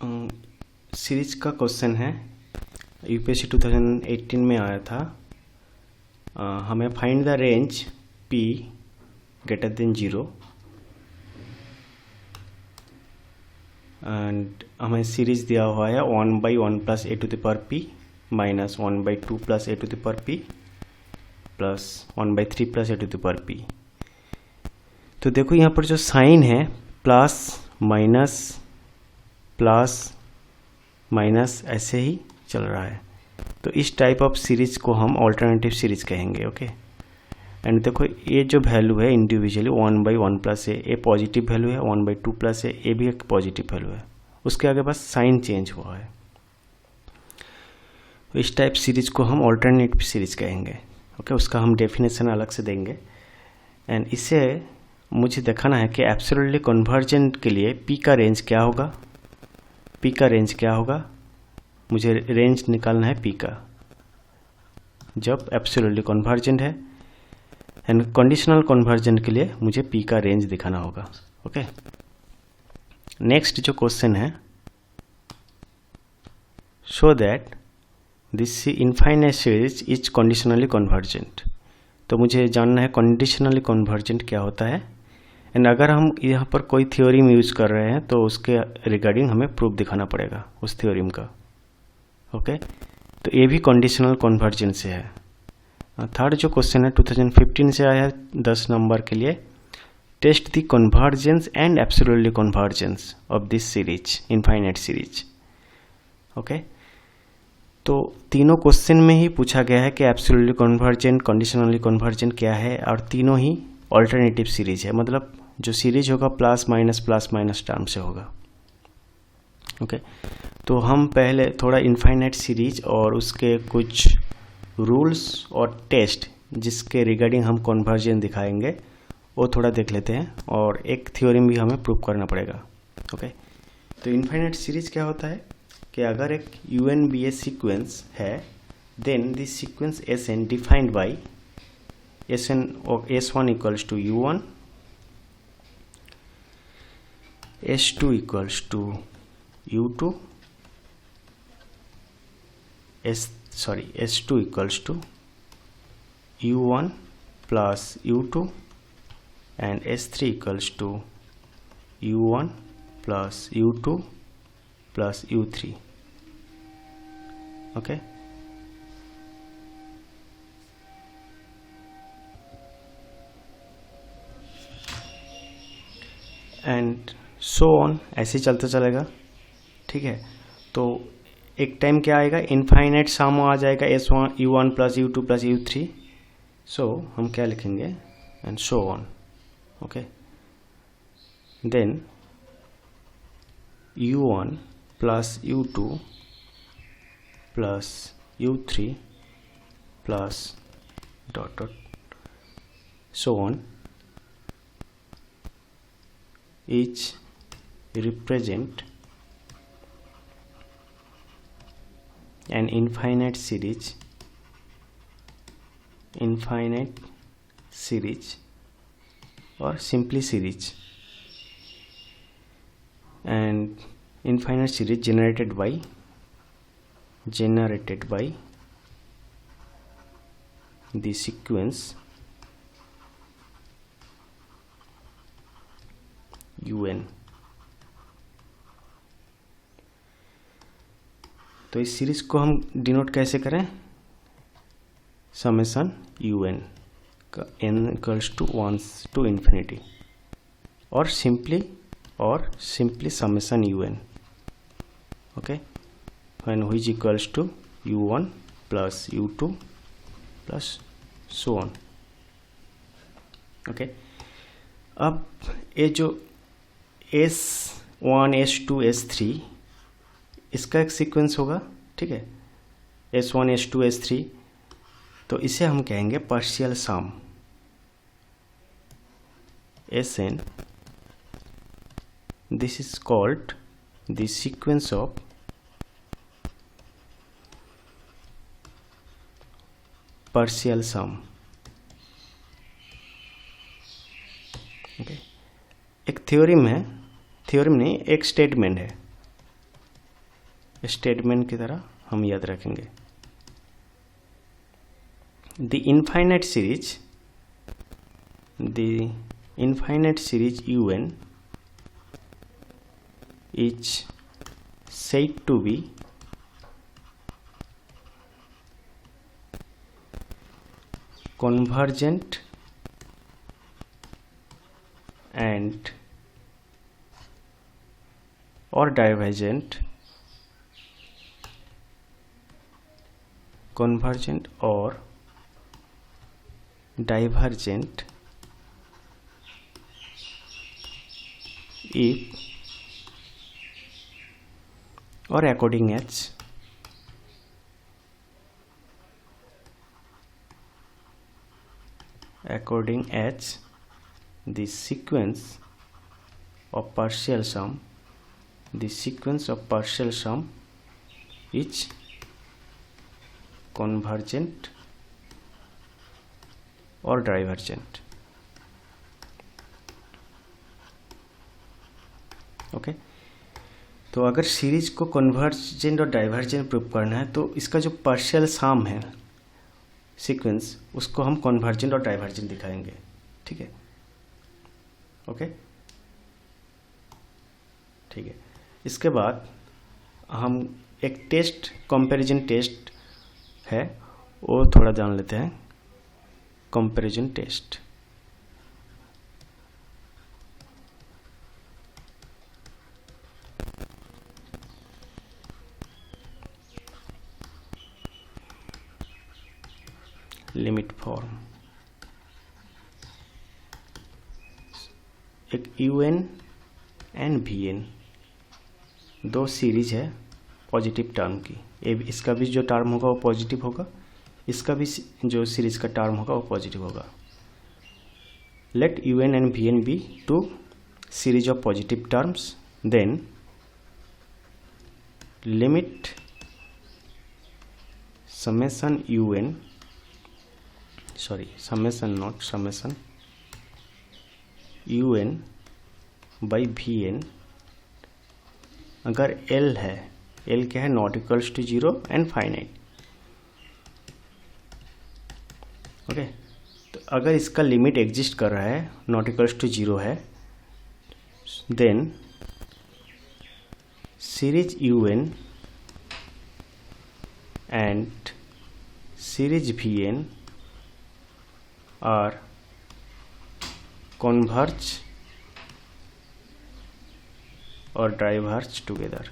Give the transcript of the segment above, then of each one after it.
Series का question है, UPSC 2018 में आया था। हमें find the range p greater than 0 and हमें सीरीज दिया हुआ है 1/1 plus a to the power p minus 1/2 plus a to the power p plus 1/3 plus a to the power p। तो देखो यहाँ पर जो साइन है प्लस माइनस ऐसे ही चल रहा है, तो इस टाइप ऑफ सीरीज को हम ऑल्टरनेटिव सीरीज कहेंगे। ओके, एंड देखो ये जो वैल्यू है इंडिविजुअली 1/1 प्लस ए पॉजिटिव वैल्यू है, 1/2 प्लस ए भी एक पॉजिटिव वैल्यू है, उसके आगे बस साइन चेंज हुआ है। तो इस टाइप सीरीज को हम ऑल्टरनेटिव सीरीज कहेंगे। ओके, उसका हम डेफिनेशन अलग से देंगे। एंड इसे मुझे दिखाना है कि एब्सोल्युटली कन्वर्जेंट के लिए p का रेंज क्या होगा। p का रेंज क्या होगा, मुझे रेंज निकालना है p का जब एब्सोल्युटली कन्वर्जेंट है। एंड कंडीशनल कन्वर्जेंट के लिए मुझे p का रेंज दिखाना होगा। ओके, नेक्स्ट जो क्वेश्चन है, show that this infinite series is conditionally convergent. तो मुझे जानना है कंडीशनली कन्वर्जेंट क्या होता है। एंड अगर हम यहाँ पर कोई थ्योरम यूज कर रहे हैं तो उसके रिगार्डिंग हमें प्रूफ दिखाना पड़ेगा उस थ्योरम का। ओके, तो ये भी कंडीशनल कन्वर्जेंस से है। थर्ड जो क्वेश्चन है 2015 से आया है 10 नंबर के लिए, test the convergence and absolutely convergence of this series infinite series. Okay, तो तीनों क्वेश्चन में ही पूछा गया है कि एब्सोल्युटली कन्वर्जेंट, कंडीशनली कन्वर्जेंट क्या है, और तीनों ही ऑल्टरनेटिव सीरीज है, मतलब जो सीरीज होगा प्लस माइनस टर्म से होगा। ओके, तो हम पहले थोड़ा इनफाइनाइट सीरीज और उसके कुछ रूल्स और टेस्ट जिसके रिगार्डिंग हम कन्वर्जेंस दिखाएंगे वो थोड़ा देख लेते हैं, और एक थ्योरम भी हमें प्रूव करना पड़ेगा। ओके, तो इनफाइनाइट सीरीज क्या होता है कि अगर एक UNBA सीक्वेंस है, then this sequence Sn defined by Sn of S1 equals to U1, S2 equals to U2, S2 equals to U1 plus U2 and S3 equals to U1 plus U2 plus U3. Okay, and so on, ऐसे ही चलता चलेगा। ठीक है, तो एक time क्या आएगा, infinite सम आ जाएगा S1 U1 plus U2 plus U3। सो हम क्या लिखेंगे, and so on. Okay, then U1 plus U2 plus U3 plus dot dot so on each represent an infinite series or simply series, and infinite series generated by the sequence UN। तो इस series को हम denote कैसे करें, summation UN का n equals to 1 to infinity, और simply summation UN। Okay, when which equals to U1 plus U2 plus so on. Okay, अब ये जो S1 S2 S3 इसका एक सीक्वेंस होगा। ठीक है, S1 S2 S3, तो इसे हम कहेंगे partial sum Sn। This is called the sequence of partial sum. Okay, एक थ्योरम है, थ्योरम नहीं, एक स्टेटमेंट है स्टेटमेंट की तरह हम याद रखेंगे। The infinite series un is said to be convergent and or divergent if or according as the sequence of partial sum is convergent और डाइवर्जेंट। ओके, तो अगर सीरीज को कन्वर्जेंट और डाइवर्जेंट प्रूव करना है तो इसका जो पार्शियल सम है सीक्वेंस, उसको हम कन्वर्जेंट और डाइवर्जेंट दिखाएंगे। ठीक है, ओके, ठीक है। इसके बाद हम एक टेस्ट, कंपैरिजन टेस्ट है, वो थोड़ा जान लेते हैं। कंपैरिजन टेस्ट, लिमिट फॉर्म, एक un एंड vn दो सीरीज है पॉजिटिव टर्म की। इसका भी जो टर्म होगा वो पॉजिटिव होगा, इसका भी जो सीरीज का टर्म होगा वो पॉजिटिव होगा। Let un and vn be two series of positive terms, then limit summation un by vn अगर l है, l क्या है, not equals to 0 and finite. Okay, तो अगर इसका लिमिट एग्जिस्ट कर रहा है, नॉट इक्वल्स टू 0 है, then series un and series vn are converge और diverge together।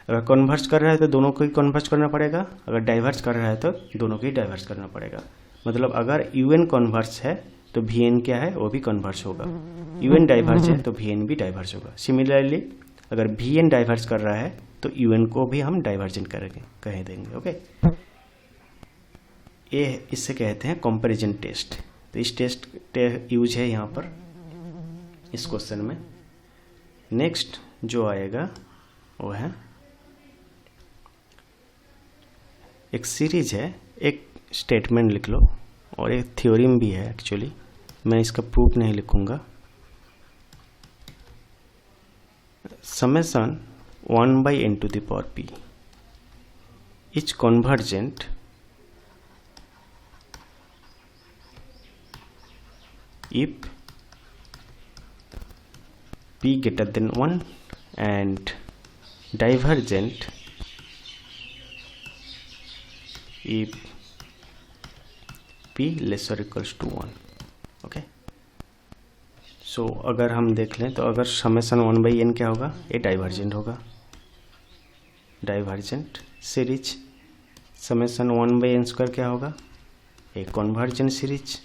अगर कन्वर्ज कर रहा है तो दोनों को ही कन्वर्ज करना पड़ेगा, अगर डाइवर्ज कर रहा है तो दोनों को ही डाइवर्ज करना पड़ेगा। मतलब अगर un कन्वर्ज है तो vn क्या है, वो भी कन्वर्ज होगा। un डाइवर्ज है तो vn भी डाइवर्ज होगा। सिमिलरली अगर vn डाइवर्ज कर रहा है तो un को भी हम डाइवर्जेंट कह देंगे। ओके, ये इससे कहते हैं कंपैरिजन टेस्ट। तो इस टेस्ट यूज है यहाँ पर इस क्वेश्चन में। नेक्स्ट जो आएगा वो है, एक सीरीज है, एक स्टेटमेंट लिख लो और एक थ्योरम भी है। एक्चुअली मैं इसका प्रूफ नहीं लिखूंगा। Summation 1 by n to the power p is convergent if p greater than 1 and divergent if p lesser equals to 1। Okay, सो अगर हम देख लें तो अगर समेशन 1 by n क्या होगा, ये डाइवर्जेंट होगा। Divergent series summation 1 by n square क्या होगा, ये कन्वर्जेंट सीरीज।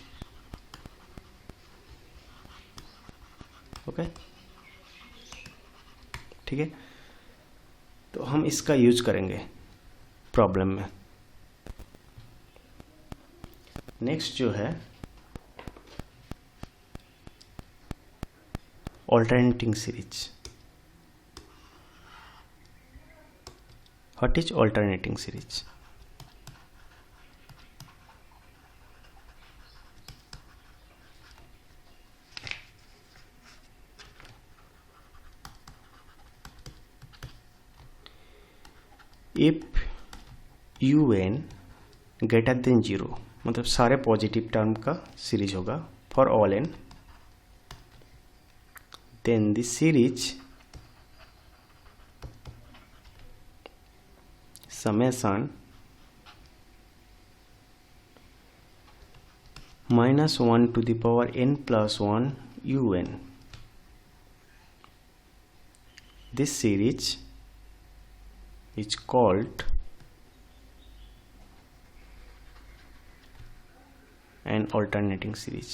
ओके, ठीक है, तो हम इसका यूज करेंगे प्रॉब्लम में। नेक्स्ट जो है alternating series. What is alternating series? If u n greater than 0, मतलब सारे पॉजिटिव टर्म का सीरीज होगा for all n, then the series summation -1 to the power n plus 1 un. This series is called an alternating series.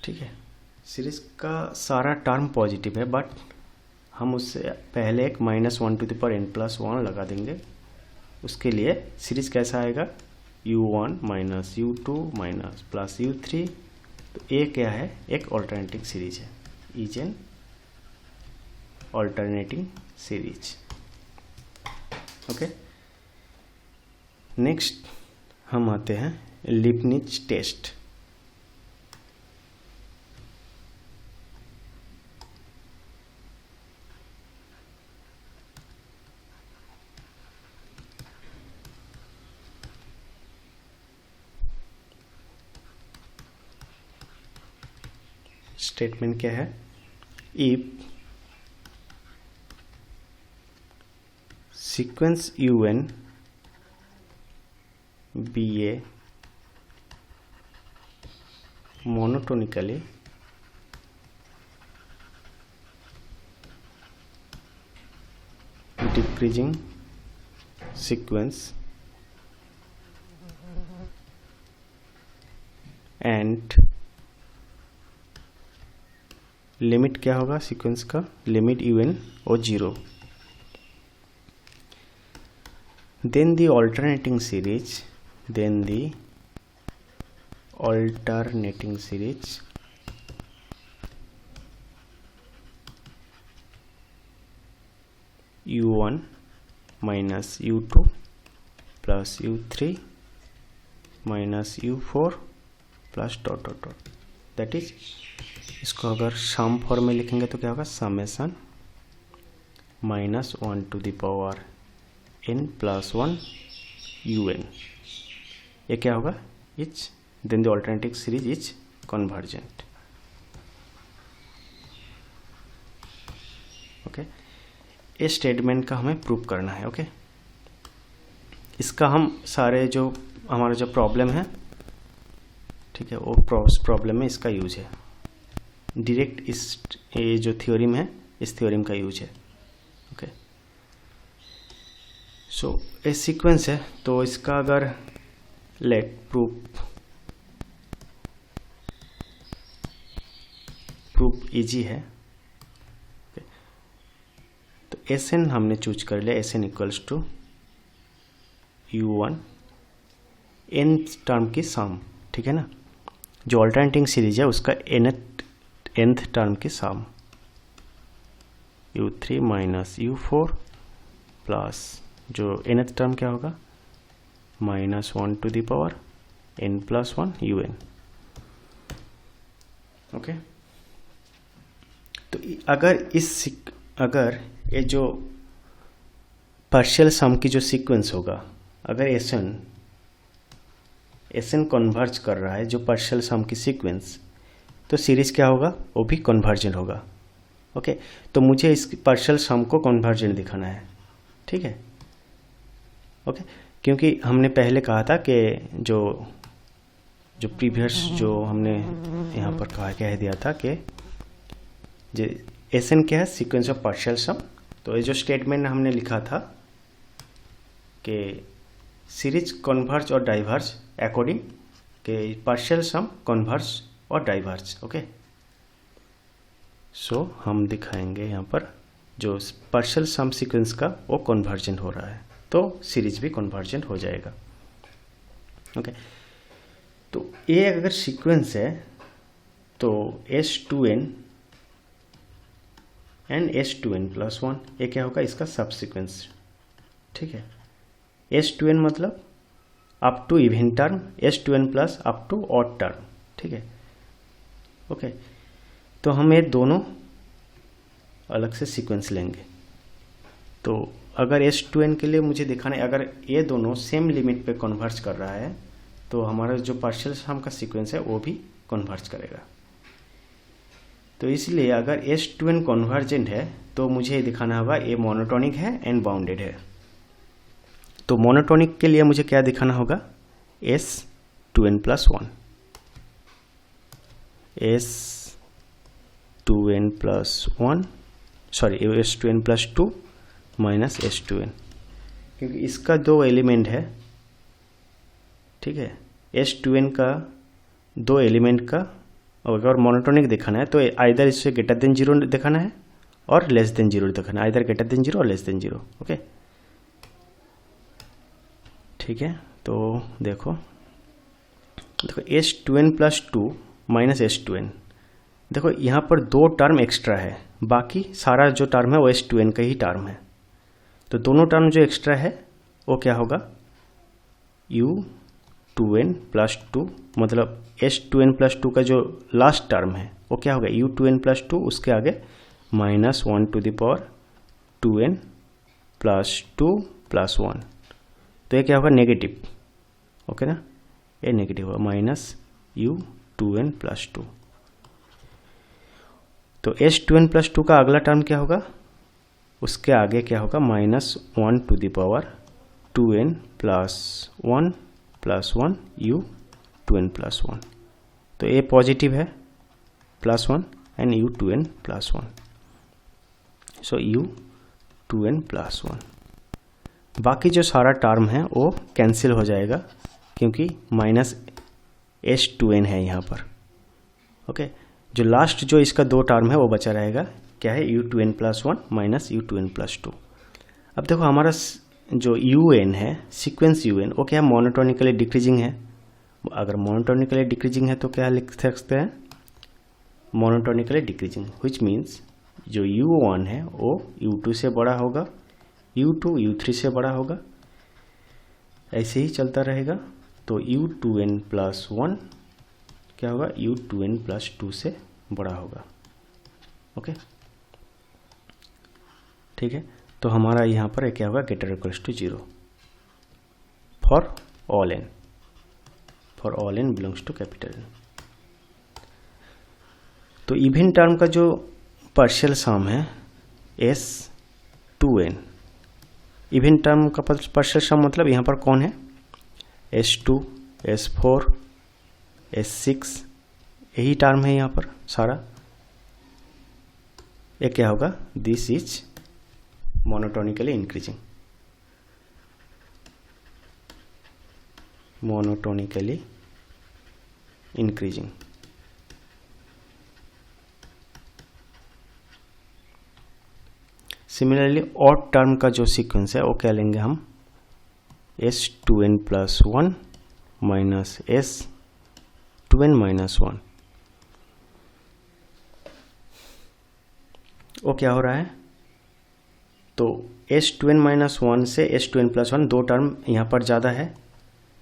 ठीक है, series का सारा term positive है, but हम उससे पहले एक -1 to the power n plus 1 लगा देंगे। उसके लिए सीरीज कैसा आएगा, u1 minus u2 minus plus u3। तो ये क्या है, एक ऑल्टरनेटिंग सीरीज है, is an alternating series. Okay, next हम आते हैं लीबनिज टेस्ट। स्टेटमेंट क्या है, if sequence un be a monotonically decreasing sequence and limit क्या होगा सीक्वेंस का, लिमिट un और 0, then the alternating series u1 minus u2 plus u3 minus u4 plus dot dot dot, that is, इसको अगर some form में लिखेंगे तो क्या होगा, summation -1 to the power n plus 1 un। ये क्या होगा, each then the alternative series is convergent. Okay, इस स्टेटमेंट का हमें प्रूव करना है। ओके, इसका हम सारे जो हमारा जो प्रॉब्लम है, ठीक है, वो प्रॉब्लम में इसका यूज है, डायरेक्ट इस ये जो थ्योरम है इस थ्योरम का यूज है। ओके, सो ये सीक्वेंस है, तो इसका अगर लेट प्रूफ इजी है। okay. तो Sn हमने चूज कर लिया, Sn equals to u1 n term की सम, ठीक है ना, जो ऑल्टरनेटिंग सीरीज है उसका nth टर्म की सम u3 माइनस u4 प्लस जो nth टर्म क्या होगा, -1 to the power n plus 1 un। Okay, तो अगर ये जो पार्शियल सम की जो सीक्वेंस होगा, अगर Sn कन्वर्ज कर रहा है जो पार्शियल सम की सीक्वेंस, तो सीरीज क्या होगा, वो भी कन्वर्जेंट होगा। ओके, तो मुझे इस पार्शियल सम को कन्वर्जेंट दिखाना है, ठीक है। ओके, क्योंकि हमने पहले कहा था कि जो प्रीवियस जो हमने यहाँ पर कह दिया था कि जो Sn क्या है, सीक्वेंस ऑफ पार्शियल सम। तो ये जो स्टेटमेंट हमने लिखा था कि सीरीज कन्वर्ज और डाइवर्ज अकॉर्डिंग के पार्शियल सम कन्वर्ज और डाइवर्ज। ओके, सो हम दिखाएंगे यहाँ पर जो पार्शियल सम सीक्वेंस का वो कन्वर्जेंट हो रहा है, तो सीरीज भी कन्वर्जेंट हो जाएगा। ओके, तो ये अगर सीक्वेंस है तो S2n एंड S2n प्लस 1 ये क्या होगा, इसका सब सीक्वेंस, ठीक है। S2n मतलब up to even term, S2n plus up to odd term, ठीक है। ओके, तो हम ये दोनों अलग से सीक्वेंस लेंगे। तो अगर S2n के लिए मुझे दिखाना है, अगर ये दोनों सेम लिमिट पे कन्वर्ज कर रहा है तो हमारा जो पार्शियल सम का सीक्वेंस है वो भी कन्वर्ज करेगा। तो इसलिए अगर S2n कन्वर्जेंट है तो मुझे दिखाना होगा ये मोनोटोनिक है एंड बाउंडेड है। तो मोनोटोनिक के लिए मुझे क्या दिखाना होगा, S2n plus 1, S2n plus 1 sorry S2n plus 2 minus S2n, क्योंकि इसका दो एलिमेंट है, ठीक है। S2n का दो एलिमेंट का अगर मोनोटोनिक दिखाना है तो आइदर इससे ग्रेटर देन 0 दिखाना है और लेस देन 0 दिखाना है, आइदर ग्रेटर देन 0 और लेस देन 0। ओके, ठीक है। तो देखो S2n प्लस 2 माइनस S2n, देखो यहाँ पर दो टर्म एक्स्ट्रा है, बाकी सारा जो टर्म है वो S2n का ही टर्म है। तो दोनों टर्म जो एक्स्ट्रा है वो क्या होगा, U2n प्लस 2, मतलब S2n प्लस 2 का जो लास्ट टर्म है वो क्या होगा, U2n प्लस 2, उसके आगे minus 1 to the power 2n plus 2 plus 1। तो ये क्या होगा, नेगेटिव, ओके ना, ये नेगेटिव होगा, माइनस U2n प्लस 2। तो S2n प्लस 2 का अगला टर्म क्या होगा, उसके आगे क्या होगा, minus 1 to the power 2n plus 1 plus 1 U2n plus 1। तो ये पॉजिटिव है, plus 1 and U2n plus 1, so U2n plus 1। बाकी जो सारा टर्म है वो कैंसिल हो जाएगा क्योंकि माइनस S2n है यहाँ पर। ओके, जो लास्ट जो इसका दो टर्म है वो बचा रहेगा, क्या है, U2n plus 1 minus U2n plus 2। अब देखो हमारा जो UN है, सीक्वेंस UN, वो क्या है, मोनोटोनिकली डिक्रीजिंग है। अगर मोनोटोनिकली डिक्रीजिंग है तो क्या लिख सकते हैं, मोनोटोनिकली डिक्रीजिंग, व्हिच मीन्स जो U1 है वो U2 से बड़ा होगा, U2 U3 से बड़ा होगा, ऐसे ही चलता रहेगा। तो U2n प्लस 1 क्या होगा, U2n प्लस 2 से बड़ा होगा। ओके, ठीक है। तो हमारा यहाँ पर क्या होगा, greater equals to 0 for all n, for all n belongs to capital N। तो इवन टर्म का जो पार्शियल सम है S2n, इवन टर्म का पार्शियल सम मतलब यहाँ पर कौन है, S2, S4, S6, यही टर्म है यहाँ पर सारा। ये क्या होगा, this is monotonically increasing, monotonically increasing. Similarly odd term का जो सीक्वेंस है वो क्या लेंगे हम, S2n plus 1 minus S2n minus 1। वो क्या हो रहा है, तो S2n माइनस 1 से S2n प्लस 1 दो टर्म यहाँ पर ज़्यादा है,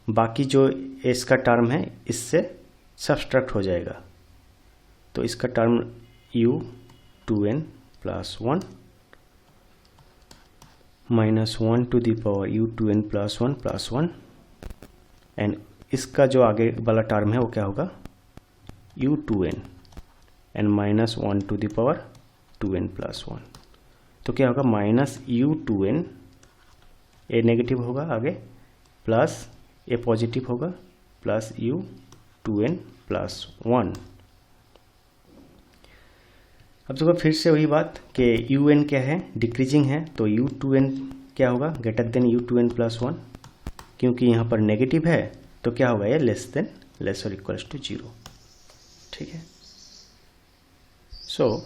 बाकी जो इसका टर्म है इससे सब्सट्रैक्ट हो जाएगा। तो इसका term U2n plus 1 minus 1 to the power U2n plus 1 plus 1, and इसका जो आगे वाला टर्म है वो क्या होगा, U2n and minus 1 to the power 2n plus 1। तो क्या होगा, माइनस U2n, ये नेगेटिव होगा आगे, प्लस ये पॉजिटिव होगा, प्लस U2n प्लस 1। अब देखो फिर से वही बात कि UN क्या है, डिक्रीजिंग है, तो U2n क्या होगा, ग्रेटर देन U2n प्लस 1, क्योंकि यहाँ पर नेगेटिव है तो क्या होगा, ये लेस देन, लेस और इक्वल्स टू 0। ठीक है, सो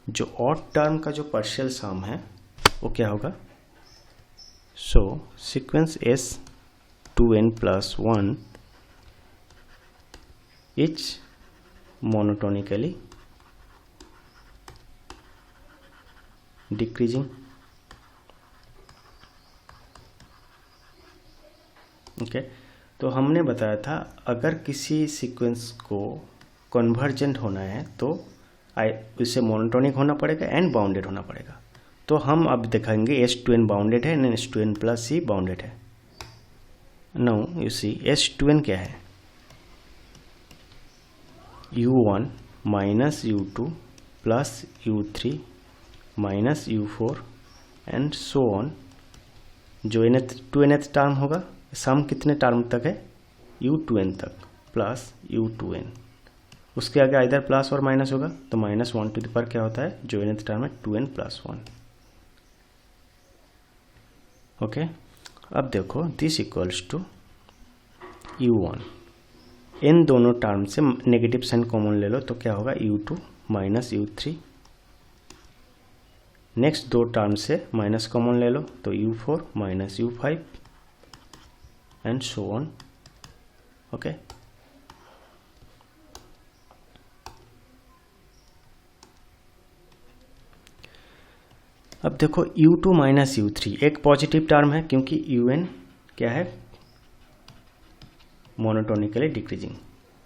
जो ऑड टर्म का जो पार्शियल सम है वो क्या होगा, so sequence S2n plus 1 is monotonically decreasing, okay, तो हमने बताया था अगर किसी सीक्वेंस को कन्वर्जेंट होना है तो इसे मोनोटोनिक होना पड़ेगा एंड बाउंडेड होना पड़ेगा। तो हम अब दिखाएंगे S2n बाउंडेड है and S2n plus C bounded है। नाउ यू सी S2n क्या है, U1 minus U2 plus U3 minus U4 and so on. जो nth टर्म होगा, सम कितने टर्म तक है, U2n तक प्लस U2n, उसके आगे इधर प्लस और माइनस होगा तो माइनस 1 टू द पावर क्या होता है, जो nth टर्म है 2n प्लस 1। ओके, अब देखो दिस इक्वल्स टू U1, इन दोनों टर्म से नेगेटिव साइन कॉमन ले लो तो क्या होगा, U2 माइनस U3। नेक्स्ट दो टर्म से माइनस कॉमन ले लो तो U4 minus U5 and so on. Okay, अब देखो U2 माइनस U3 एक पॉजिटिव टर्म है क्योंकि UN क्या है, मोनोटोनिकली डिक्रीजिंग।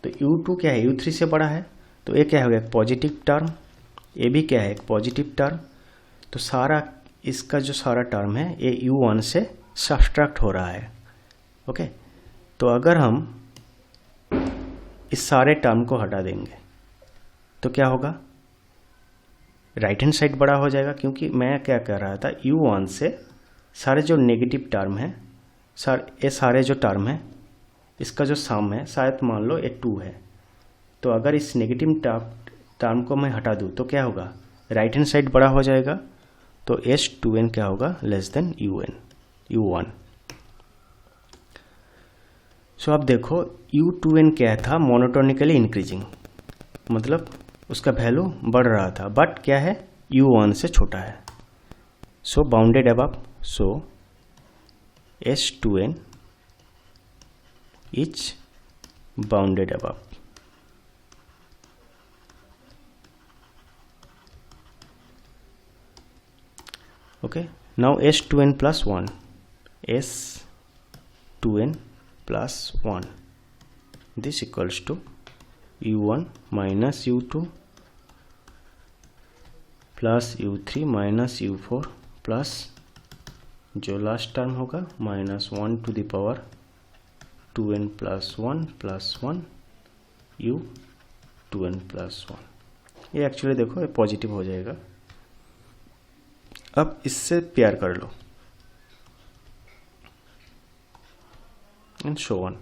तो U2 क्या है, U3 से बड़ा है, तो ये क्या होगा, एक पॉजिटिव टर्म। ये भी क्या है, एक पॉजिटिव टर्म। तो सारा इसका जो सारा टर्म है ये U1 से सब्सट्रैक्ट हो रहा है। ओके, तो अगर हम इस सारे टर्म को हटा देंगे तो क्या होगा, राइट हैंड साइड बड़ा हो जाएगा, क्योंकि मैं क्या कह रहा था, U1 से सारे जो नेगेटिव टर्म है, ये सारे जो टर्म है इसका जो सम है, शायद मान लो ये 2 है। तो अगर इस नेगेटिव टर्म को मैं हटा दूँ तो क्या होगा, राइट हैंड साइड बड़ा हो जाएगा। तो S2n क्या होगा, लेस देन U1। सो अब देखो U2n क्या था, मोनोटोनिकली इंक्रीजिंग, मतलब उसका वैल्यू बढ़ रहा था, बट क्या है, U1 से छोटा है। So bounded above, so S2n is bounded above. Okay, now S2n plus 1, S2n plus 1, this equals to U1 minus U2 plus U3 minus U4 plus जो लास्ट टर्म होगा minus 1 to the power 2n plus 1 plus 1 U2n plus 1। ये actually देखो ये positive हो जाएगा। अब इससे प्यार कर लो एंड सो ऑन।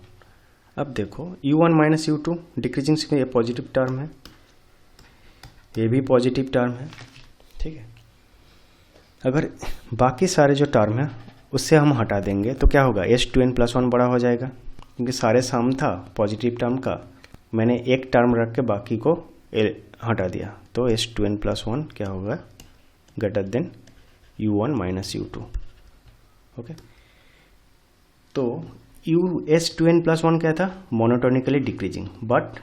अब देखो U1 माइनस U2 डिक्रीजिंग से ये पॉजिटिव टर्म है, ये भी पॉजिटिव टर्म है, ठीक है। अगर बाकी सारे जो टर्म है उससे हम हटा देंगे तो क्या होगा, S2n प्लस 1 बड़ा हो जाएगा, क्योंकि सारे सम था पॉजिटिव टर्म का, मैंने एक टर्म रख के बाकी को हटा दिया। तो S2n प्लस 1 क्या होगा, greater than U1 minus U2। Okay, तो S2n प्लस 1 क्या था, monotonically decreasing, but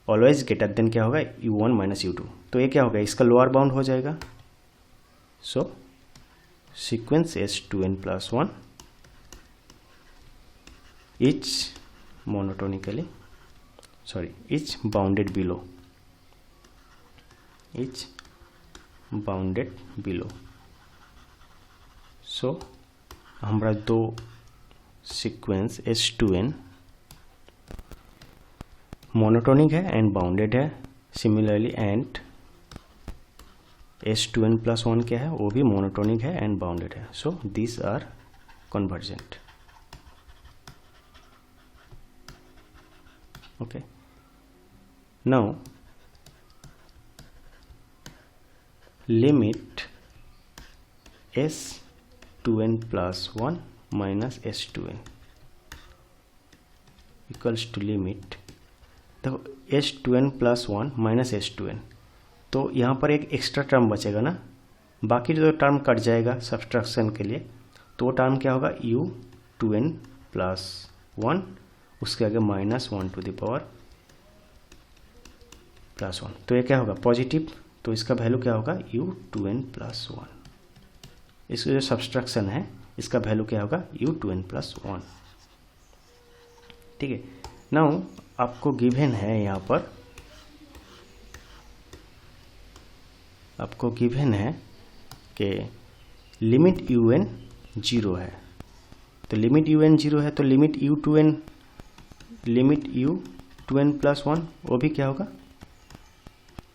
always greater than क्या होगा, U1 माइनस U2। तो ये क्या होगा, इसका लोअर बाउंड हो जाएगा। So sequence S2n plus 1 is monotonically is bounded below. So हमारा दो सीक्वेंस S2n मोनोटोनिक है एंड बाउंडेड है, सिमिलरली एंड S2n प्लस 1 क्या है, वो भी मोनोटोनिक है एंड बाउंडेड है। So these are convergent. Okay, now limit S2n plus 1 minus S2n equals to limit, देखो S2n plus 1 minus S2n, तो यहाँ पर एक एक्स्ट्रा टर्म बचेगा ना, बाकी जो टर्म कट जाएगा सब्सट्रैक्शन के लिए, तो वो टर्म क्या होगा, U2n plus 1, उसके आगे minus 1 to the power plus 1। तो ये क्या होगा, पॉजिटिव, तो इसका वैल्यू क्या होगा, U2n plus 1। इसका जो सब्सट्रैक्शन है इसका वैल्यू क्या होगा, U2n plus 1। ठीक है। नाउ आपको गिवन है, यहाँ पर आपको गिवन है कि लिमिट यू एन 0 है, तो लिमिट यू एन 0 है तो limit u two n plus 1 वो भी क्या होगा,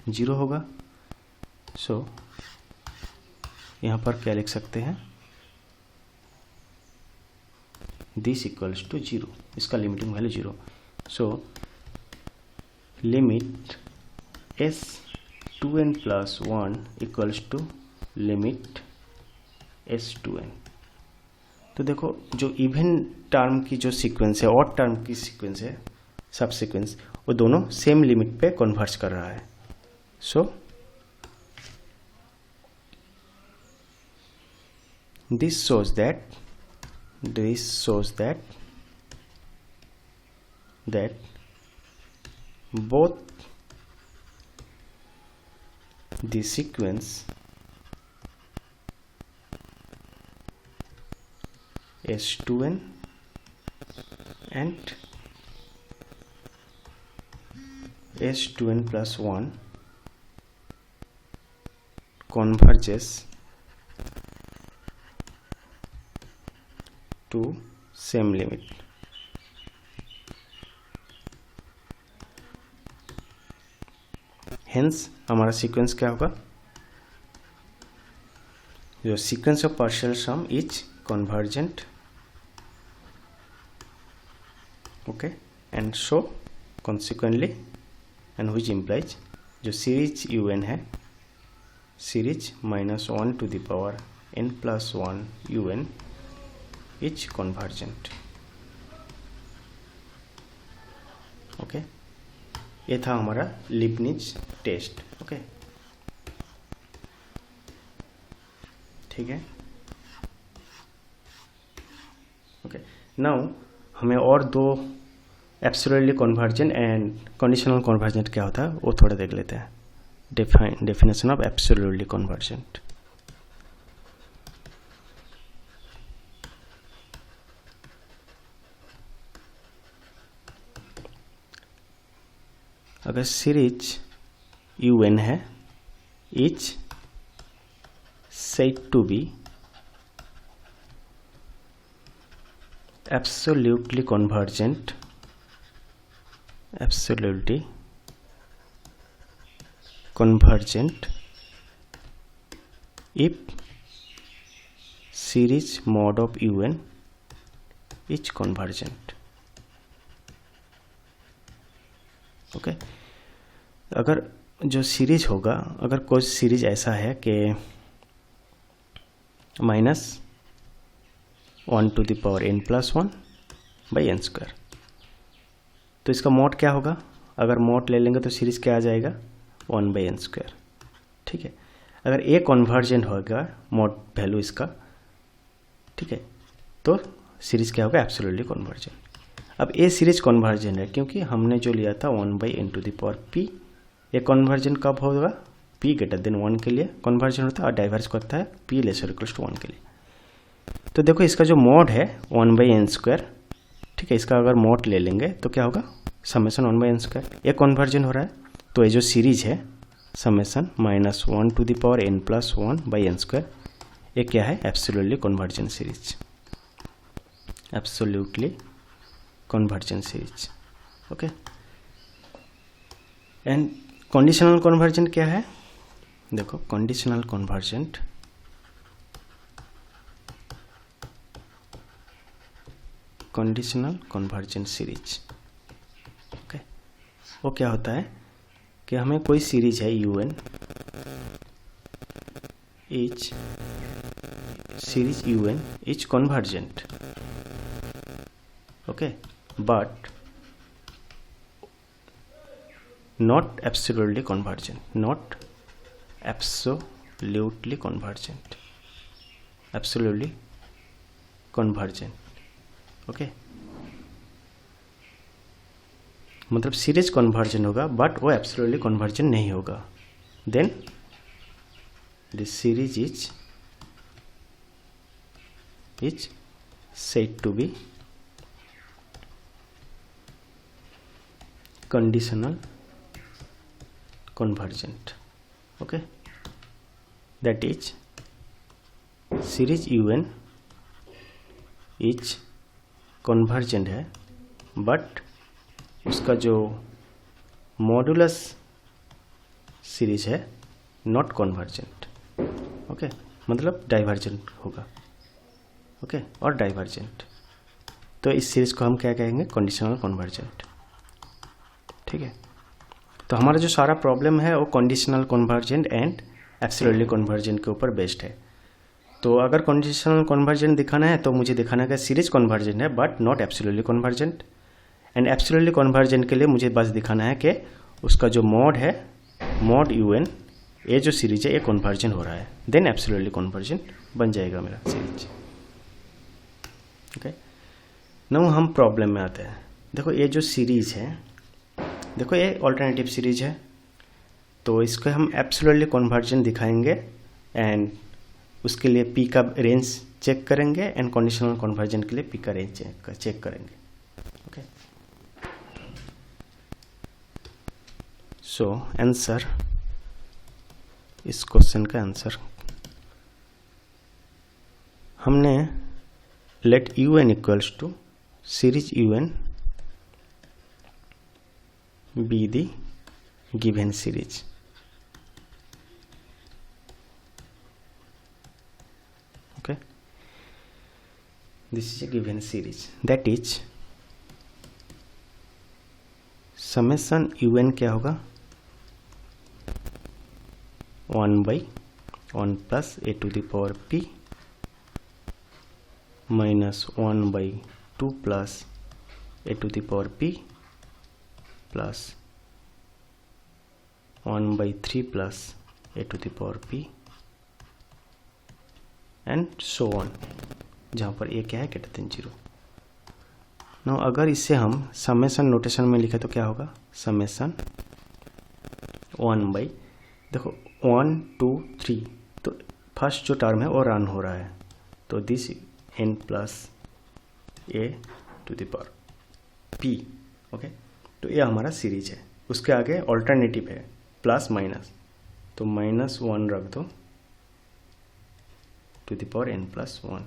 0 होगा। सो यहाँ पर क्या लिख सकते हैं, दिस इक्वल्स टू 0, इसका limiting value 0। So limit s 2n plus 1 equals to limit s 2n। तो देखो जो इवन टर्म की जो सीक्वेंस है, ऑड टर्म की सीक्वेंस है, सब सीक्वेंस, वो दोनों सेम लिमिट पे कन्वर्ज कर रहा है। So this shows that both the sequence S2n and S2n plus 1 converges to same limit। Hence हमारा सीक्वेंस क्या होगा, जो sequence of partial sum is convergent, okay, and so consequently and which implies जो series u n है, series -1 to the power n plus 1 u n is convergent. Okay, ये था हमारा Leibniz test. Okay, ठीक है। ओके, नाउ हमें और दो absolutely convergent and conditional convergent क्या होता है वो थोड़ा देख लेते हैं। Definition of absolutely convergent. अगर सीरीज यू एन है is said to be absolutely convergent if series mod of un is convergent। Okay, अगर जो सीरीज होगा, अगर कोई सीरीज ऐसा है कि -1 to the power n plus 1 by n square, तो इसका मॉड क्या होगा, अगर मॉड ले लेंगे तो सीरीज क्या आ जाएगा, 1 by n स्क्वायर। ठीक है, अगर ए कन्वर्जेंट होगा मॉड वैल्यू इसका, ठीक है, तो सीरीज क्या होगा, एब्सोल्युटली कन्वर्जेंट। अब ए सीरीज कन्वर्जेंट है क्योंकि हमने जो लिया था 1 by n to the power p। ये कन्वर्जेंट कब होगा, p ग्रेटर देन 1 के लिए कन्वर्जन होता है और डाइवर्ज करता है p लेसर इक्वल्स टू 1 के लिए। तो देखो इसका जो मॉड है 1 by n स्क्वायर, ठीक है, इसका अगर मॉड ले लेंगे तो क्या होगा, समेशन 1 by n स्क्वायर। ये कन्वर्जन हो रहा है, तो ये जो सीरीज है summation -1 to the power n plus 1 by n square, ये क्या है, absolutely convergent series, absolutely convergent series. Okay, and conditional convergent क्या है, देखो कंडीशनल कन्वर्जेंट सीरीज। ओके, वो क्या होता है कि हमें कोई सीरीज है u n is series u n is convergent, okay, but not absolutely convergent, absolutely convergent, okay, मतलब सीरीज कन्वर्जन होगा बट वो एब्सोल्युटली कन्वर्जन नहीं होगा। Then this series is said to be conditional convergent. Okay, that is series un is convergent है, but उसका जो modulus series है not convergent. Okay, मतलब डाइवर्जेंट होगा. ओके, और डाइवर्जेंट. तो इस सीरीज को हम क्या कहेंगे? Conditional convergent. ठीक है, तो हमारा जो सारा प्रॉब्लम है वो conditional convergent and absolutely convergent के ऊपर बेस्ड है. तो अगर कंडीशनल कन्वर्जेंट दिखाना है तो मुझे दिखाना है कि सीरीज कन्वर्जेंट है but not absolutely convergent. And absolutely convergent के लिए मुझे बस दिखाना है कि उसका जो मॉड है, मॉड un, ये जो सीरीज है ये कन्वर्जेंट हो रहा है, देन एब्सोल्यूटली कन्वर्जेंट बन जाएगा मेरा सीरीज. ओके, नाउ हम प्रॉब्लम में आते हैं. देखो ये जो सीरीज है, देखो ये ऑल्टरनेटिव सीरीज है, तो इसको हम एब्सोल्यूटली कन्वर्जेंट दिखाएंगे एंड उसके लिए पी का रेंज चेक करेंगे एंड कंडीशनल कन्वर्जेंट के लिए पी का रेंज चेक करेंगे. ओके, सो आंसर, इस क्वेश्चन का आंसर हमने let un equals to series un be the given series. Okay, this is a given series, that is summation un क्या होगा? 1/1 plus a to the power p minus 1/2 plus a to the power p plus 1/3 plus a to the power p and so on, जहाँ पर ए क्या है कहते हैं 0. No अगर इससे हम समेशन नोटेशन में लिखे तो क्या होगा? समेशन 1/, देखो 1 2 3, तो फर्स्ट जो टर्म है वो रन हो रहा है, तो this n plus a to the power p. Okay, तो ये हमारा सीरीज है. उसके आगे ऑल्टरनेटिव है प्लस माइनस, तो -1 रख दो to the power n plus 1.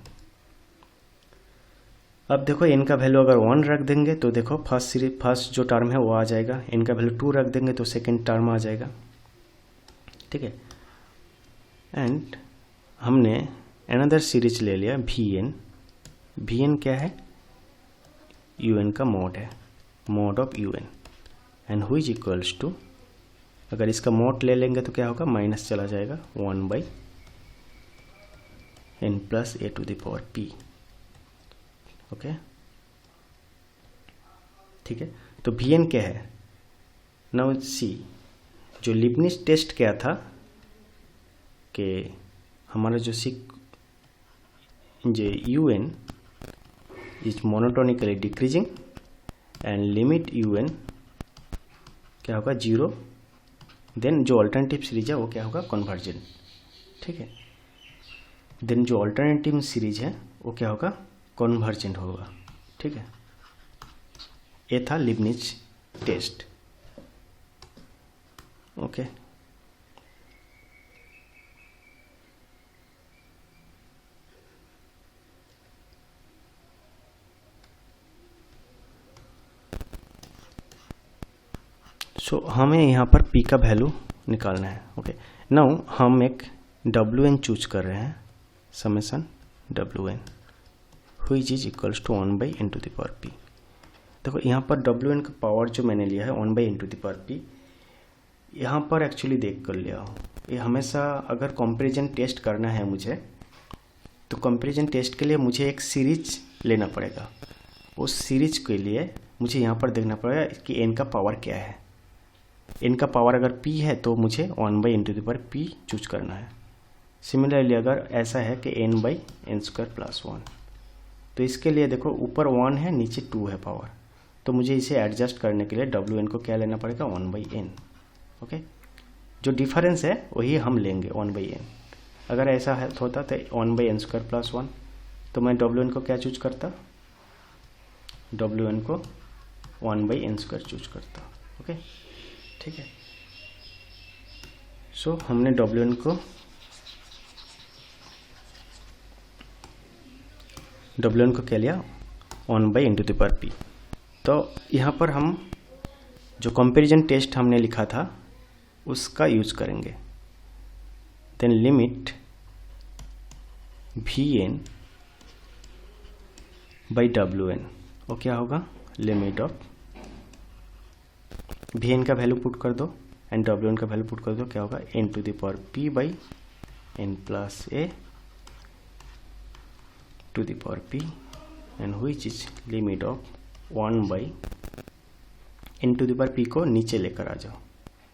अब देखो n का वैल्यू अगर 1 रख देंगे तो देखो फर्स्ट जो टर्म है वो आ जाएगा. n का वैल्यू 2 रख देंगे तो सेकेंड टर्म आ जाएगा. ठीक है, एंड हमने अनदर सीरीज ले लिया vn. vn क्या है? un का मॉड है, मॉड ऑफ un, एंड हुई इज इक्वल्स टू, अगर इसका मॉड ले लेंगे तो क्या होगा? माइनस चला जाएगा 1/n plus a to the power p. Okay, ठीक है, तो vn क्या है? नाउ सी, जो लिबनिज टेस्ट क्या था कि हमारा जो un is monotonically decreasing and limit un क्या होगा? 0. देन जो अल्टरनेटिव सीरीज है वो क्या होगा? कन्वर्जेंट. ठीक है, देन जो अल्टरनेटिव सीरीज है वो क्या होगा? कन्वर्जेंट होगा. ठीक है, ये था लिबनिज टेस्ट. ओके, सो हमें यहाँ पर p का वैल्यू निकालना है. ओके, नाउ हम एक wn चूज कर रहे हैं, summation wn which is equals to 1/n to the power p. देखो यहाँ पर wn का पावर जो मैंने लिया है 1/n to the power p, यहाँ पर एक्चुअली देख कर लिया हूँ. ये हमेशा अगर कंपैरिजन टेस्ट करना है मुझे, तो कंपैरिजन टेस्ट के लिए मुझे एक सीरीज लेना पड़ेगा. उस सीरीज के लिए मुझे यहाँ पर देखना पड़ेगा कि n का पावर क्या है. n का पावर अगर p है तो मुझे 1/n to the power p choose करना है. सिमिलरली अगर ऐसा है कि n/n² प्लस 1, तो इसके लिए देखो ऊपर 1 है नीचे 2 है पावर, तो मुझे इसे एडजस्ट करने के लिए wn को क्या लेना पड़ेगा? 1/n. ओके, जो डिफरेंस है वही हम लेंगे 1/n. अगर ऐसा है होता तो 1/n² प्लस 1, तो मैं wn को क्या चूज करता? wn को 1/n² चूज करता. ओके, ठीक है। सो हमने W1 को क्या लिया 1/n⁻p। तो यहाँ पर हम जो कंपैरिजन टेस्ट हमने लिखा था उसका यूज करेंगे। देन लिमिट Vn/Wn, वो क्या होगा, लिमिट ऑफ Vn का वैल्यू पुट कर दो एंड W1 का वैल्यू पुट कर दो, क्या होगा n⁻p/n+a⁻p and which is limit of 1/n⁻p को नीचे लेकर आ जाओ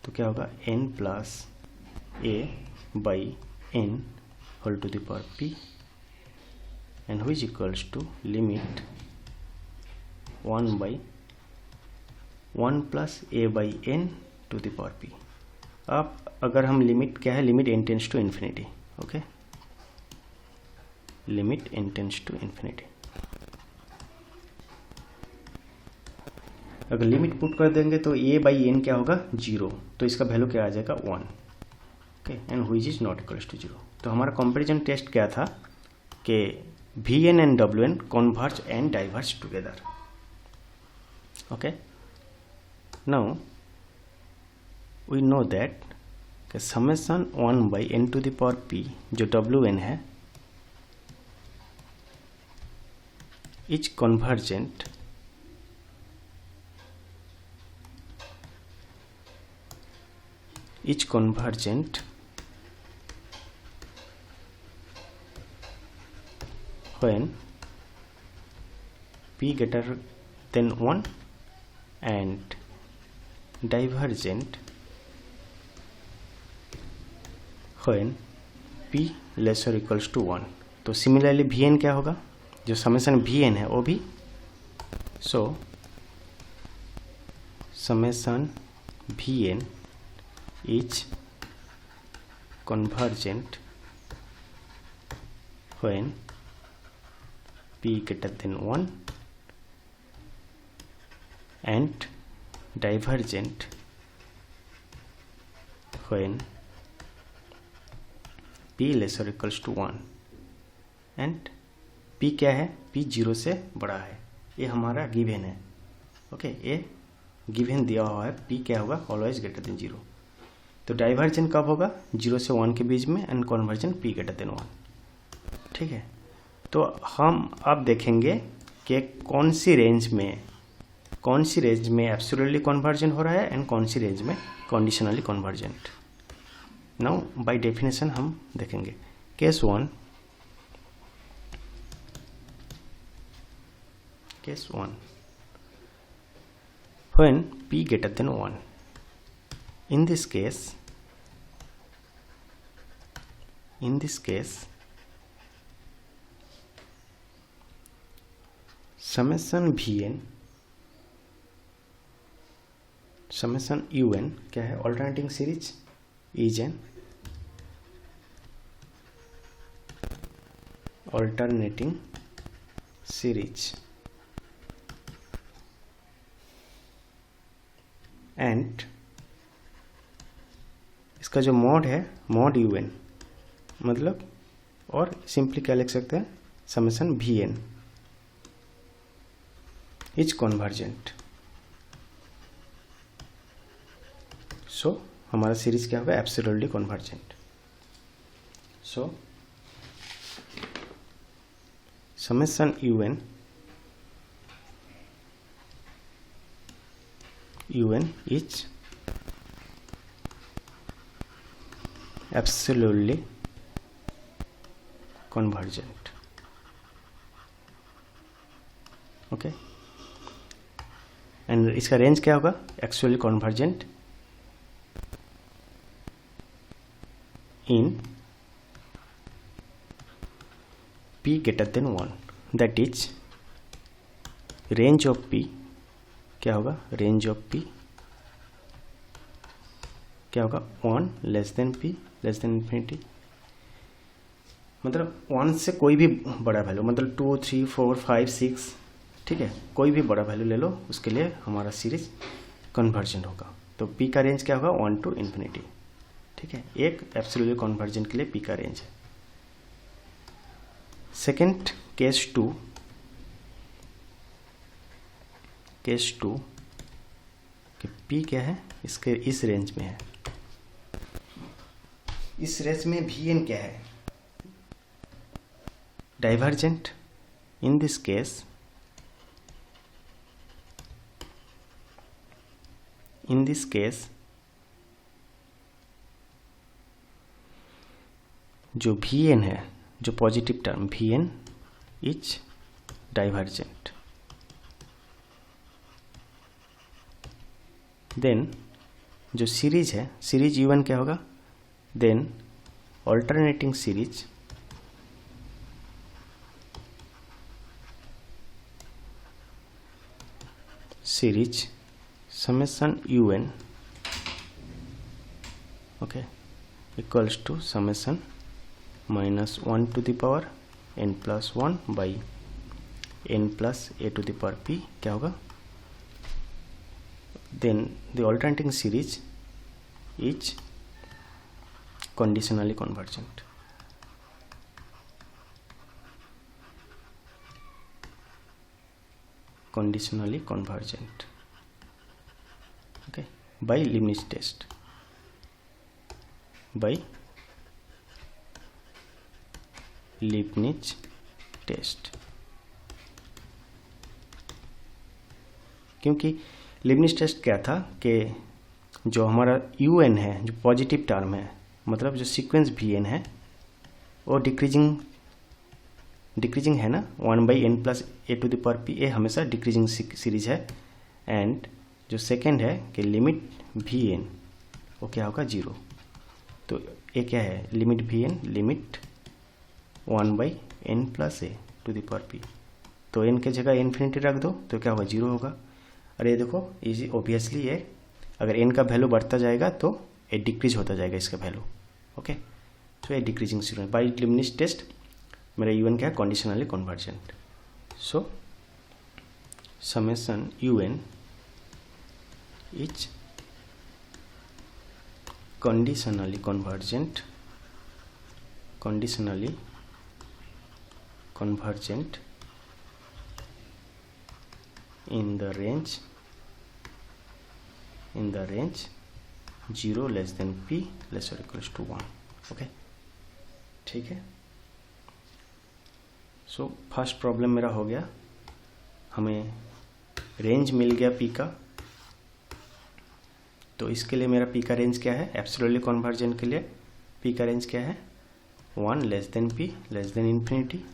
तो क्या होगा n+a/n⁻p and which equals to limit 1/1+a/n⁻p। अब अगर हम लिमिट क्या है, limit n tends to infinity, okay, limit n tends to infinity. अगर लिमिट पुट कर देंगे तो a/n क्या होगा 0, तो इसका वैल्यू क्या आ जाएगा 1, okay, and which is not equals to 0। तो हमारा कंपैरिजन टेस्ट क्या था कि Vn and Wn converge and diverge together, okay. Now we know that कि समेशन 1/n⁻p जो Wn है is convergent when p greater than 1 and divergent when p lesser equals to 1। तो similarly Vn क्या होगा, जो समेशन Vn है वो भी, सो summation Vn is convergent when p greater than 1 and divergent when p lesser equals to 1 and p क्या है, p 0 से बड़ा है, ये हमारा गिवन है, ओके, ये गिवन दिया हुआ है, p क्या होगा ऑलवेज ग्रेटर देन 0। तो डाइवर्जन कब होगा 0 से 1 के बीच में and conversion p greater then 1, ठीक है। तो हम अब देखेंगे कि कौन सी रेंज में एब्सोल्युटली कन्वर्जन हो रहा है एंड कौन सी रेंज में conditionally convergent. Now by definition हम देखेंगे case 1 when p greater than 1। in this case summation un क्या है, alternating series is an alternating series and इसका जो मॉड है मॉड un, मतलब और सिंपली क्या लिख सकते हैं, summation Vn is convergent. So हमारा सीरीज क्या होगा, absolutely convergent. So summation un is absolutely convergent, okay, and इसका रेंज क्या होगा, actually convergent in p greater than 1, that is range of p क्या होगा, रेंज ऑफ p क्या होगा 1 less than p less than infinity, मतलब 1 से कोई भी बड़ा वैल्यू, मतलब 2 3 4 5 6, ठीक है, कोई भी बड़ा वैल्यू ले लो, उसके लिए हमारा सीरीज कन्वर्जन होगा। तो पी का रेंज क्या होगा 1 to इन्फिनिटी। ठीक है, एक एब्सोल्यूट कन्वर्जन के लिए पी का रेंज है। सेकेंड केस टू कि पी क्या है, इसके इस रेंज में है, इस रेंज में वी एन क्या है, डाइवर्जेंट। इन दिस केस जो वी एन है, जो positive term v n is divergent. Then जो सीरीज है, सीरीज U1 क्या होगा, then alternating series summation UN okay equals to summation minus 1 to the power n plus 1 by n plus a to the power p क्या होगा, then the alternating series is conditionally convergent. Conditionally convergent, okay, by Leibniz test. By Leibniz test. क्योंकि Leibniz test क्या था कि जो हमारा UN है, जो पॉजिटिव टर्म है, मतलब जो सीक्वेंस VN है वो डिक्रीजिंग है ना, 1 by n plus a to the power p, ए हमेशा डिक्रीजिंग सीरीज है। एंड जो सेकेंड है कि लिमिट VN वो क्या होगा 0। तो ये क्या है, limit VN limit 1 by n plus a to the power p। तो n के जगह इन्फिनिटी रख दो तो क्या होगा 0 होगा। अरे देखो इजी ऑब्वियसली ये अगर n का वैल्यू बढ़ता जाएगा तो ये डिक्रीज होता जाएगा इसका वैल्यू। ओके, तो ये decreasing series by Leibniz test मेरा UN क्या है, conditionally convergent. So summation UN is conditionally convergent in the range 0 less than p less or equals to 1। Okay, ठीक है। सो फर्स्ट प्रॉब्लम मेरा हो गया, हमें रेंज मिल गया p का। तो इसके लिए मेरा p का रेंज क्या है, एब्सोल्यूटली कन्वर्जेंट के लिए p का रेंज क्या है 1 less than p less than infinity.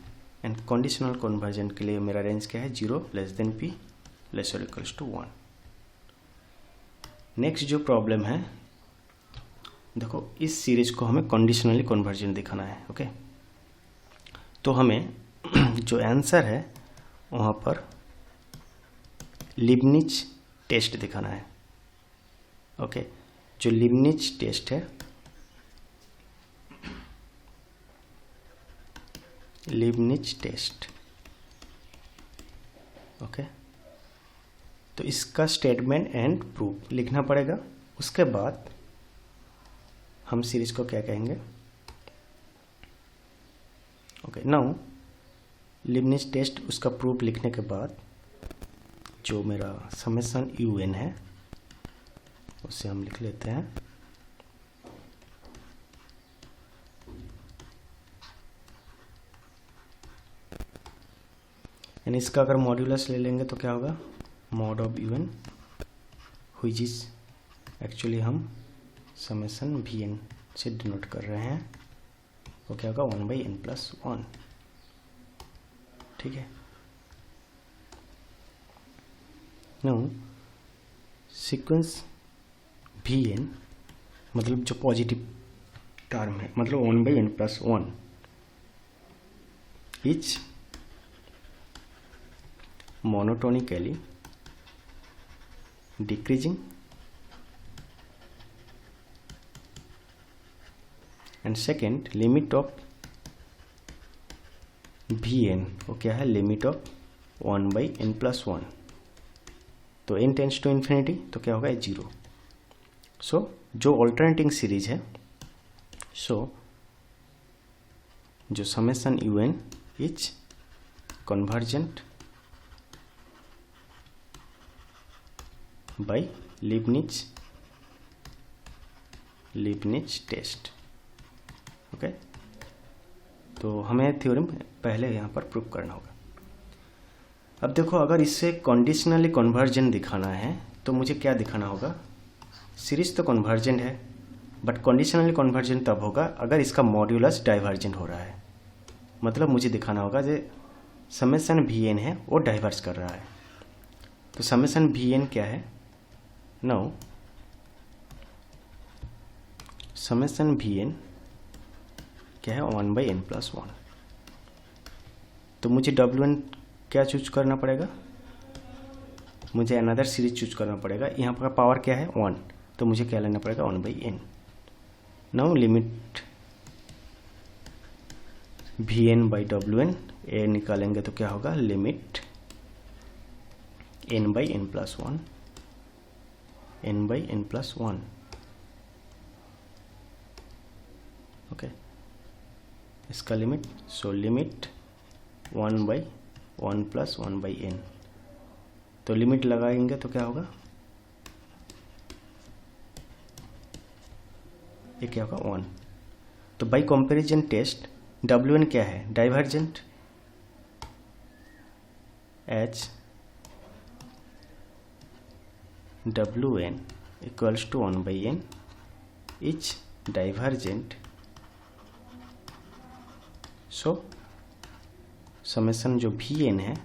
And conditional convergent के लिए मेरा रेंज क्या है 0 लेस देन p लेस और इक्वल्स टू 1। नेक्स्ट जो प्रॉब्लम है, देखो इस सीरीज को हमें कंडीशनली कन्वर्जेंट दिखाना है। ओके, तो हमें जो आंसर है वहाँ पर लिबनिज टेस्ट दिखाना है। ओके, जो लिबनिज टेस्ट है, लिबनिज टेस्ट, ओके, तो इसका स्टेटमेंट एंड प्रूफ लिखना पड़ेगा। उसके बाद हम सीरीज को क्या कहेंगे। ओके, नाउ लिबनिज टेस्ट उसका प्रूफ लिखने के बाद जो मेरा समेशन UN है उसे हम लिख लेते हैं। यानी इसका अगर मॉड्यूलस ले लेंगे तो क्या होगा, mod of UN which is actually हम समेशन VN से डिनोट कर रहे हैं, वो क्या होगा 1 by n plus 1। ठीक है, नाउ सीक्वेंस VN मतलब जो पॉजिटिव टर्म है, मतलब 1 by n plus 1 is monotonically decreasing and second limit of VN वो क्या है, limit of 1 by n plus 1 तो n टेंस टू इन्फिनिटी तो क्या होगा 0। सो जो ऑल्टरनेटिंग सीरीज है, सो जो summation un is convergent by Leibniz test. Okay, तो हमें थ्योरम पहले यहाँ पर प्रूव करना होगा। अब देखो, अगर इससे कंडीशनली कन्वर्जेंट दिखाना है तो मुझे क्या दिखाना होगा? सीरीज तो कन्वर्जेंट है, बट कंडीशनली कन्वर्जेंट तब होगा अगर इसका मॉड्यूलस डाइवर्जेंट हो रहा है। मतलब मुझे दिखाना होगा जो समेशन Vn है वो डाइवर्स कर रहा है। तो समेशन Vn क्या है? नाउ समेशन Vn क्या है? 1/n+1। तो मुझे Wn क्या चूज करना पड़ेगा? मुझे अनदर सीरीज चूज करना पड़ेगा। यहाँ पर पावर क्या है? 1, तो मुझे क्या लेना पड़ेगा? 1/n। नाउ लिमिट Vn/Wn ए निकालेंगे तो क्या होगा? Limit n/n+1 n/n+1। ओके, इसका लिमिट, सो लिमिट 1/1 + 1/n। तो लिमिट लगाएंगे तो क्या होगा? ये क्या होगा? 1। तो बाय कंपैरिजन टेस्ट Wn क्या है? Divergent. H Wn = 1/n is divergent. So summation जो Vn है,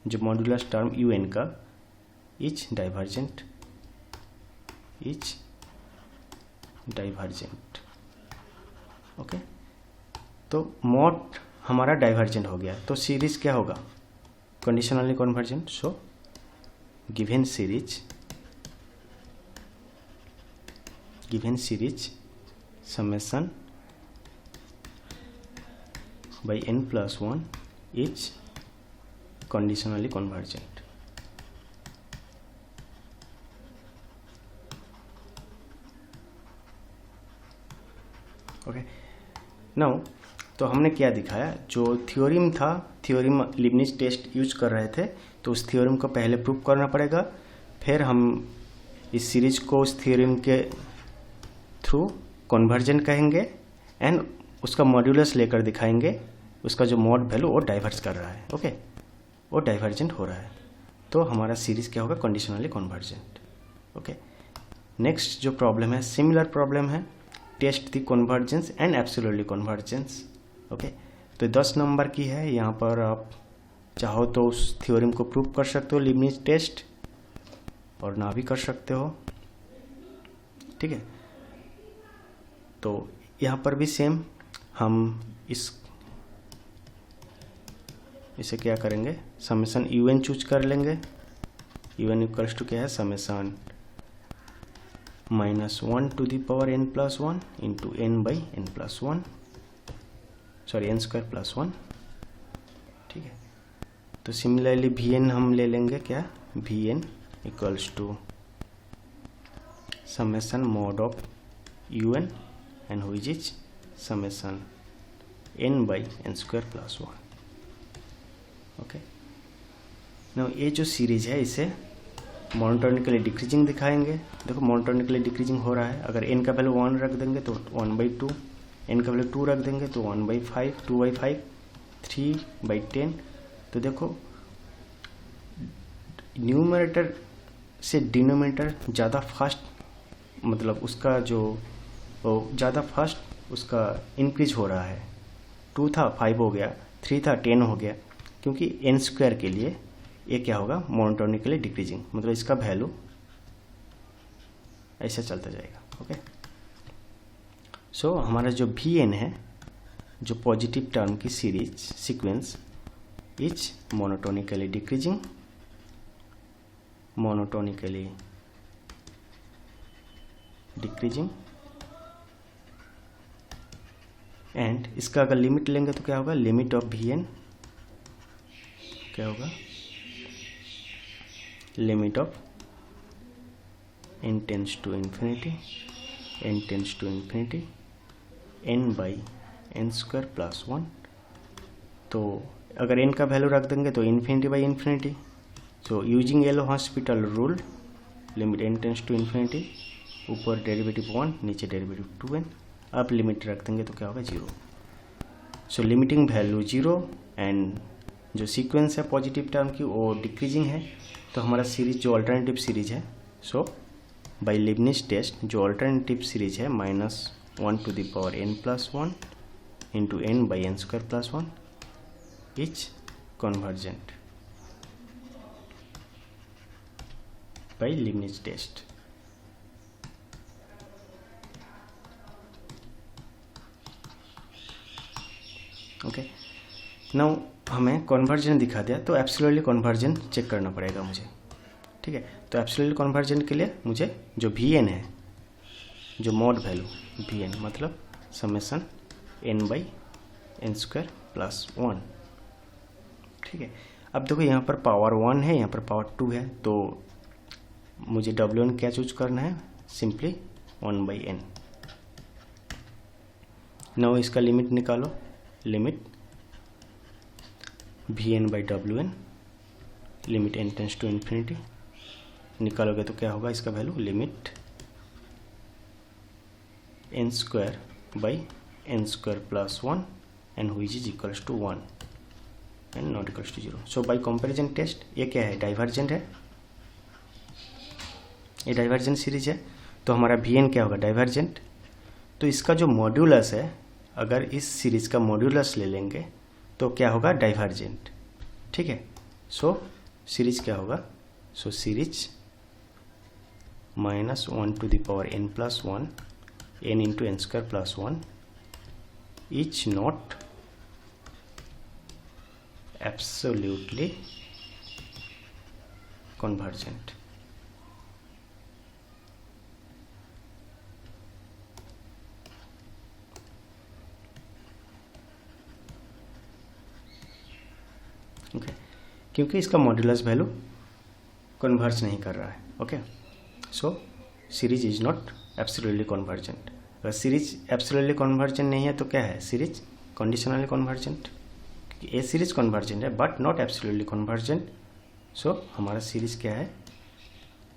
जो मॉड्यूलस टर्म Un का, इज डाइवर्जेंट ओके। तो मॉड हमारा डाइवर्जेंट हो गया, तो सीरीज क्या होगा? Conditionally convergent. So given series summation by n+1 is conditionally convergent। Okay, now तो हमने क्या दिखाया? जो थ्योरम था, थ्योरम लीबनिज टेस्ट यूज कर रहे थे, तो उस थ्योरम को पहले प्रूव करना पड़ेगा, फिर हम इस सीरीज को उस थ्योरम के थ्रू कन्वर्जेंट कहेंगे एंड उसका मॉड्यूलस लेकर दिखाएंगे उसका जो मॉड वैल्यू वो डाइवर्स कर रहा है। ओके, वो डाइवर्जेंट हो रहा है, तो हमारा सीरीज क्या होगा? Conditionally convergent. ओके, नेक्स्ट जो प्रॉब्लम है, सिमिलर प्रॉब्लम है, test the convergence and absolutely convergence. Okay, तो 10 नंबर की है। यहाँ पर आप चाहो तो उस थ्योरम को प्रूव कर सकते हो लीबनिज टेस्ट, और ना भी कर सकते हो। ठीक है, तो यहाँ पर भी सेम हम इसे क्या करेंगे? समेशन Un चूज कर लेंगे। Un = क्या है? Summation -1n+1 into n/n+1, sorry n² + 1। ठीक है, तो सिमिलरली Vn हम ले लेंगे क्या? Vn = summation mod of Un and which is summation n/n² + 1। Okay, now ये जो सीरीज है इसे मोनोटोनिकली डिक्रीजिंग दिखाएंगे। देखो मोनोटोनिकली डिक्रीजिंग हो रहा है। अगर n का वैल्यू 1 रख देंगे तो 1/2, n का वैल्यू 2 रख देंगे तो 1/5, 2/5, 3/10। तो देखो न्यूमरेटर से डिनोमिनेटर ज़्यादा फास्ट, मतलब उसका जो ज़्यादा फास्ट उसका इंक्रीज हो रहा है। 2 था 5 हो गया, 3 था 10 हो गया, क्योंकि n² के लिए ये क्या होगा? मोनोटोनिकली डिक्रीजिंग, मतलब इसका वैल्यू ऐसा चलता जाएगा। ओके, सो हमारा जो Vn है, जो पॉजिटिव टर्म की series sequence, is monotonically decreasing and इसका अगर लिमिट लेंगे तो क्या होगा? लिमिट ऑफ Vn क्या होगा? Limit of n tends to infinity n tends to infinity n by n square plus 1। तो अगर n का वैल्यू रख देंगे तो infinity by infinity. So using L Hospital rule, limit n tends to infinity, ऊपर derivative 1 नीचे derivative 2n, अब limit रख देंगे तो क्या होगा 0। सो लिमिटिंग वैल्यू 0 एंड जो सीक्वेंस है पॉजिटिव टर्म की वो डिक्रीजिंग है। तो हमारा सीरीज जो अल्टरनेटिव सीरीज है, सो बाय लीबनिज टेस्ट जो अल्टरनेटिव सीरीज है -1 to the power n plus 1 into n by n square plus 1 is convergent by Leibniz test. Okay, now हमें कन्वर्जन दिखा दिया तो एब्सोल्युटली कन्वर्जन चेक करना पड़ेगा मुझे। ठीक है, तो एब्सोल्युटली कन्वर्जन के लिए मुझे जो Vn है, जो मॉड वैल्यू Vn मतलब summation n by n square plus 1। ठीक है, अब देखो यहाँ पर पावर 1 है, यहाँ पर पावर 2 है, तो मुझे W1 क्या चूज करना है, सिंपली 1 बाई एन। नाउ इसका लिमिट निकालो, limit Vn by Wn, limit n tends to infinity, निकालोगे तो क्या होगा इसका वैल्यू, limit n square by n square plus 1 and which is equals to 1 and not equals to 0। So by comparison test ये क्या है, डाइवर्जेंट है, ये डाइवर्जेंट सीरीज है, तो हमारा Vn क्या होगा, डाइवर्जेंट। तो इसका जो मॉड्यूलस है, अगर इस सीरीज का मॉड्यूलस ले लेंगे तो क्या होगा, डाइवर्जेंट। ठीक है, सो सीरीज क्या होगा, so series -1 to the power n plus 1 n into n square plus 1 is not absolutely convergent. Okay, क्योंकि इसका मॉड्यूलस वैल्यू कन्वर्ज नहीं कर रहा है। Okay, so series is not absolutely convergent. अगर सीरीज एब्सोल्युटली कन्वर्जेंट नहीं है तो क्या है, सीरीज कंडीशनली कन्वर्जेंट। ये सीरीज कन्वर्जेंट है but not absolutely convergent, so हमारा सीरीज क्या है,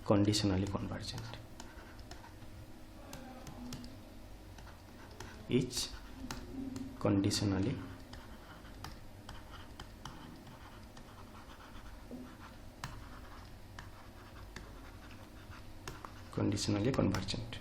conditionally convergent. Is conditionally convergent।